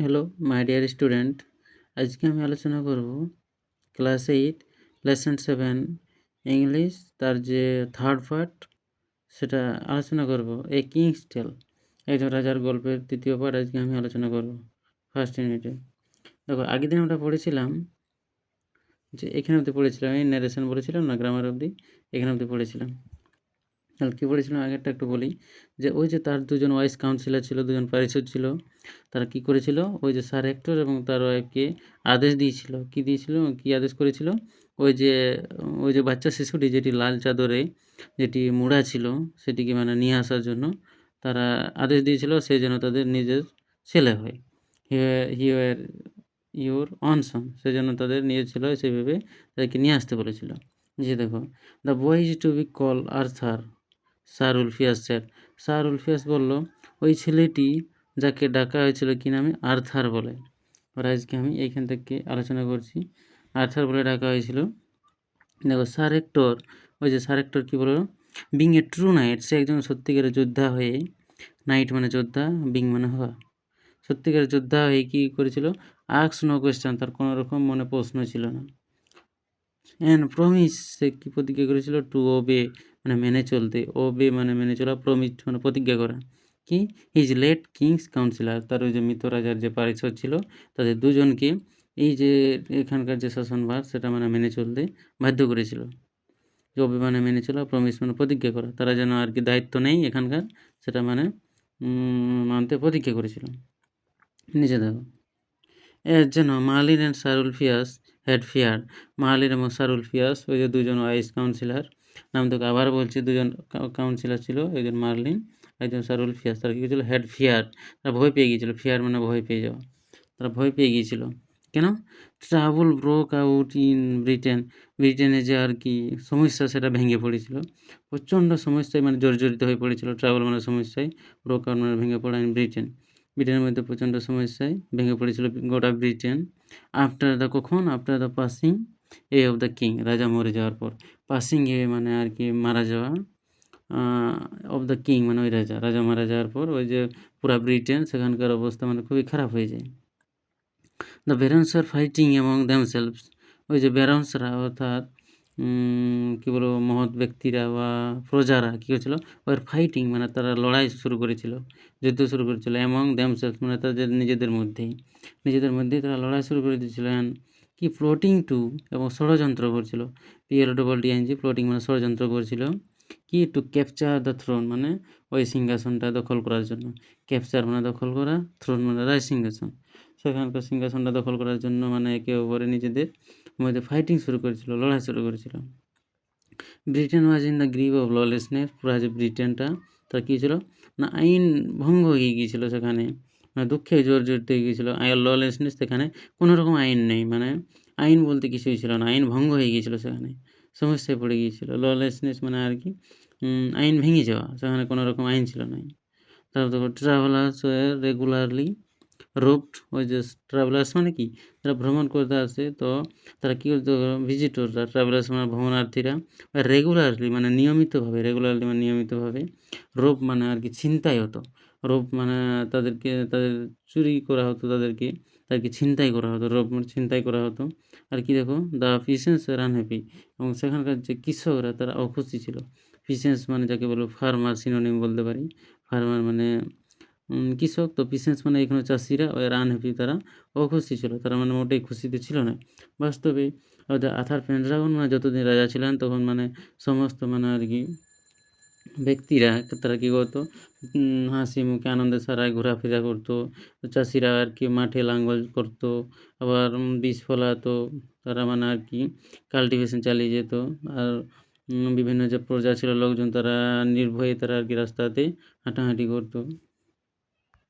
Hello my dear student, আজকে আমি আলোচনা করব ক্লাস 8 লেসন 7 ইংলিশ তার যে থার্ড পার্ট সেটা আলোচনা করব। এ কিংস টেল, একজন রাজার গল্পের তৃতীয় পার্ট আজকে আমি আলোচনা করব ফার্স্ট ইউনিটে। দেখো, আগের দিন আমরা পড়েছিলাম যে এখানে অবধি পড়েছিলাম, এই ন্যারেশন বলেছিলাম না, গ্রামার অবধি এখানে অবধি পড়েছিলাম। তাহলে কী পড়েছিলাম আগেরটা একটু বলি, যে ওই যে তার দুজন ওয়াইস কাউন্সিলর ছিল, দুজন প্যারিষদ ছিল, তারা কি করেছিল, ওই যে স্যার হেক্টর এবং তার ওয়াইফকে আদেশ দিয়েছিল, কি দিয়েছিল, কি আদেশ করেছিল, ওই যে বাচ্চা শিশুটি যেটি লাল চাদরে যেটি মোড়া ছিল সেটিকে মানে নিয়ে আসার জন্য তারা আদেশ দিয়েছিল, সেই জন্য তাদের নিজের ছেলে হয়, হিওয়ার ইউর অন সন, সেই জন্য তাদের নিজের ছেলে হয় সেইভাবে তাদেরকে নিয়ে আসতে বলেছিল। যে দেখো, the boy is to be call Arthur, sir Ulfius sir. Sir Ulfius বলল, ওই ছেলেটি যাকে ডাকা হয়েছিল কি নামে, আর্থার বলে। আর আজকে আমি এইখান থেকে আলোচনা করছি, আর্থার বলে ডাকা হয়েছিল। দেখো, স্যার হেক্টর, ওই যে স্যার হেক্টর কী বলল, বিং এ ট্রু নাইট, সে একজন সত্যিকারের যোদ্ধা হয়ে, নাইট মানে যোদ্ধা, বিং মানে হওয়া, সত্যিকারের যোদ্ধা হয়ে কী করেছিল, আক্স নো কোয়েশ্চেন, তার কোনো রকম মনে প্রশ্ন ছিল না। অ্যান্ড প্রমিস, সে কী প্রতিজ্ঞা করেছিল, টু ওবে মানে মেনে চলতে, ওবে মানে মেনে চলা, প্রমিস মানে প্রতিজ্ঞা করা, কি হিজ লেট কিংস কাউন্সিলর, তার ওই যে মৃত রাজার যে পারিষদ ছিল তাদের দুজনকে এই যে এখানকার যে শাসনভার সেটা মানে মেনে চলতে বাধ্য করেছিল। ওবে মানে মেনে চলা, প্রমিস মানে প্রতিজ্ঞা করা, তারা যেন আর কি দায়িত্ব নেই এখানকার, সেটা মানে মানতে প্রতিজ্ঞা করেছিল। নিচে দেখো, যেন Merlin and sir Ulfius had fear, Merlin এবং স্যার উলফিয়াস ওই যে দুজন ওয়াইস কাউন্সিলর, নাম তোকে আবার বলছি, দুজন কাউন্সিলর ছিল, একজন মার্লিন, একজন স্যার উলফিয়াস, তারা কী করেছিল, হ্যাড ফিয়ার, তারা ভয় পেয়ে গিয়েছিল, ফিয়ার মানে ভয় পেয়ে যাওয়া, তারা ভয় পেয়ে গিয়েছিল। কেন? Trouble broke out in Britain, ব্রিটেনে যে আর কি সমস্যা সেটা ভেঙে পড়েছিল, প্রচণ্ড সমস্যায় মানে জর্জরিত হয়ে পড়েছিল, ট্রাবল মানে সমস্যায়, ব্রোক আউট মানে ভেঙে পড়া, ইন ব্রিটেন, ব্রিটেনের মধ্যে প্রচণ্ড সমস্যায় ভেঙে পড়েছিল গোটা ব্রিটেন। আফটার দ্য কখন, after the passing A of the king, রাজা মরে যাওয়ার পর, পাসিং এ মানে আর কি মারা যাওয়া, অফ দ্য কিং মানে ওই রাজা মারা যাওয়ার পর ওই যে পুরা ব্রিটেন সেখানকার অবস্থা মানে খুবই খারাপ হয়ে যায়। The barons are fighting among themselves, ওই যে ব্যারন্সরা অর্থাৎ কী বলবো, মহৎ ব্যক্তিরা বা প্রজারা কী করেছিল, ওর ফাইটিং মানে তারা লড়াই শুরু করেছিল, যুদ্ধ শুরু করেছিল, অ্যামং দেমসেলভস মানে তাদের নিজেদের মধ্যেই তারা লড়াই শুরু করে দিয়েছিলেন, কি প্লটিং টু, এবং ষড়যন্ত্র করছিল, PLOTING, প্লটিং মানে ষড়যন্ত্র করছিল, কি টু ক্যাপচার দ্য থ্রোন মানে ওই সিংহাসনটা দখল করার জন্য, ক্যাপচার মানে দখল করা, থ্রোন মানে রাজ সিংহাসন, সেখানকার সিংহাসনটা দখল করার জন্য মানে একে অপরে নিজেদের মধ্যে ফাইটিং শুরু করেছিল, লড়াই শুরু করেছিল। Britain was in the grip of lawlessness, পুরা যে ব্রিটেনটা তার কী ছিল না, আইন ভঙ্গ হয়ে গিয়েছিল সেখানে, মানে দুঃখে জর্জরিত হয়ে গিয়েছিল, ললেসনেস, সেখানে কোনো রকম আইন নেই, মানে আইন বলতে কিছুই ছিল না, আইন ভঙ্গ হয়ে গিয়েছিল, সেখানে সমস্যায় পড়ে গিয়েছিল, ললেসনেস মানে আর কি আইন ভেঙে যাওয়া, সেখানে কোনো রকম আইন ছিল না। তারপর দেখো, ট্রাভেলার্স ওয়ার রেগুলারলি রোবড, ওই যে ট্রাভেলার্স মানে কি, যারা ভ্রমণ করতে আসে তো তারা কী করতো, ভিজিটররা, ট্রাভেলার্স মানে ভ্রমণার্থীরা, রেগুলারলি মানে নিয়মিতভাবে, রোব মানে আর কি ছিনতাই হতো, রোব মানে তাদের চুরি করা হতো, তাদেরকে ছিনতাই করা হতো, রোব মানে ছিনতাই করা হতো। আর কি দেখো, দ্য পিসেন্স ওয়ার আনহ্যাপি, এবং সেখানকার যে কৃষকরা তারা অখুশি ছিল, পিসেন্স মানে যাকে বলো ফার্মার, সিনোনিম বলতে পারি, ফার্মার মানে কৃষক, তো পিসেন্স মানে এখানে চাষিরা, ওই আনহ্যাপি, তারা অখুশি ছিল, তারা মানে মোটেই খুশিতে ছিল না। বাস্তবে ওদের আর্থার পেনড্রাগন মানে যতদিন রাজা ছিলেন তখন মানে সমস্ত মানে আর কি ব্যক্তিরা তারা কী করতো, হাসি মুখে আনন্দের সারায় ঘোরাফেরা করতো, চাষিরা আর কি মাঠে লাঙ্গল করতো, আবার বীজ ফলাতো, তারা মানে আর কি কাল্টিভেশন চালিয়ে যেত, আর বিভিন্ন যে প্রজা ছিল লোকজন তারা নির্ভয়ে তারা আর কি রাস্তাতে হাঁটাহাঁটি করতো।